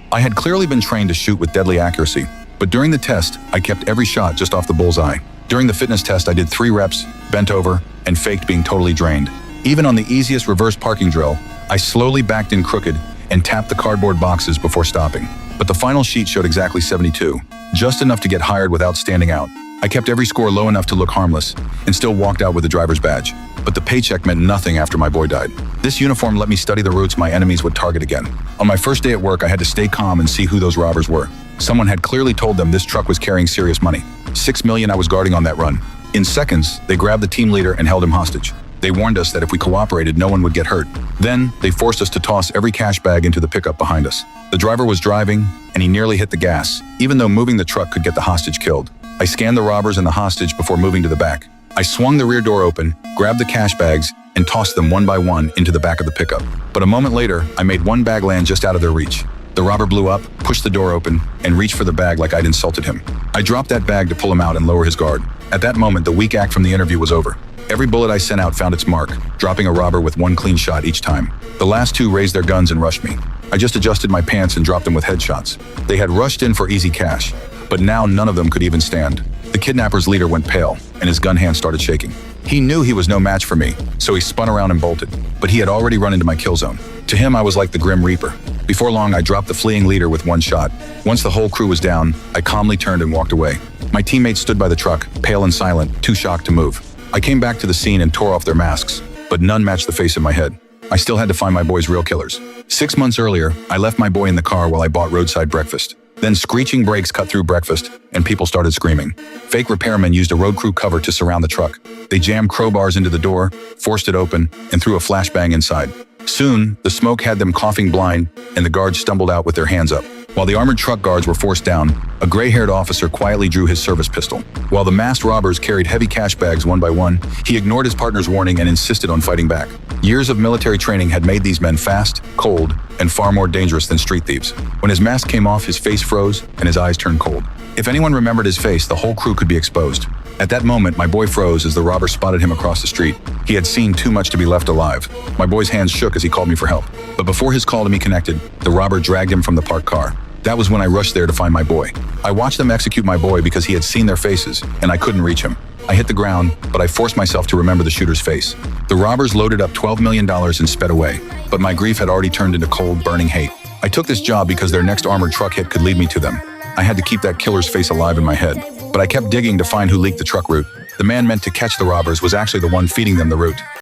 I had clearly been trained to shoot with deadly accuracy, but during the test, I kept every shot just off the bullseye. During the fitness test, I did 3 reps, bent over, and faked being totally drained. Even on the easiest reverse parking drill, I slowly backed in crooked and tapped the cardboard boxes before stopping. But the final sheet showed exactly 72, just enough to get hired without standing out. I kept every score low enough to look harmless and still walked out with the driver's badge. But the paycheck meant nothing after my boy died. This uniform let me study the routes my enemies would target again. On my first day at work, I had to stay calm and see who those robbers were. Someone had clearly told them this truck was carrying serious money. $6 million I was guarding on that run. In seconds, they grabbed the team leader and held him hostage. They warned us that if we cooperated, no one would get hurt. Then, they forced us to toss every cash bag into the pickup behind us. The driver was driving, and he nearly hit the gas, even though moving the truck could get the hostage killed. I scanned the robbers and the hostage before moving to the back. I swung the rear door open, grabbed the cash bags, and tossed them one by one into the back of the pickup. But a moment later, I made one bag land just out of their reach. The robber blew up, pushed the door open, and reached for the bag like I'd insulted him. I dropped that bag to pull him out and lower his guard. At that moment, the weak act from the interview was over. Every bullet I sent out found its mark, dropping a robber with one clean shot each time. The last 2 raised their guns and rushed me. I just adjusted my pants and dropped them with headshots. They had rushed in for easy cash, but now none of them could even stand. The kidnapper's leader went pale, and his gun hand started shaking. He knew he was no match for me, so he spun around and bolted, but he had already run into my kill zone. To him, I was like the Grim Reaper. Before long, I dropped the fleeing leader with one shot. Once the whole crew was down, I calmly turned and walked away. My teammates stood by the truck, pale and silent, too shocked to move. I came back to the scene and tore off their masks, but none matched the face in my head. I still had to find my boy's real killers. 6 months earlier, I left my boy in the car while I bought roadside breakfast. Then screeching brakes cut through breakfast, and people started screaming. Fake repairmen used a road crew cover to surround the truck. They jammed crowbars into the door, forced it open, and threw a flashbang inside. Soon, the smoke had them coughing blind, and the guards stumbled out with their hands up. While the armored truck guards were forced down, a gray-haired officer quietly drew his service pistol. While the masked robbers carried heavy cash bags one by one, he ignored his partner's warning and insisted on fighting back. Years of military training had made these men fast, cold, and far more dangerous than street thieves. When his mask came off, his face froze and his eyes turned cold. If anyone remembered his face, the whole crew could be exposed. At that moment, my boy froze as the robber spotted him across the street. He had seen too much to be left alive. My boy's hands shook as he called me for help. But before his call to me connected, the robber dragged him from the parked car. That was when I rushed there to find my boy. I watched them execute my boy because he had seen their faces, and I couldn't reach him. I hit the ground, but I forced myself to remember the shooter's face. The robbers loaded up $12 million and sped away, but my grief had already turned into cold, burning hate. I took this job because their next armored truck hit could lead me to them. I had to keep that killer's face alive in my head, but I kept digging to find who leaked the truck route. The man meant to catch the robbers was actually the one feeding them the route.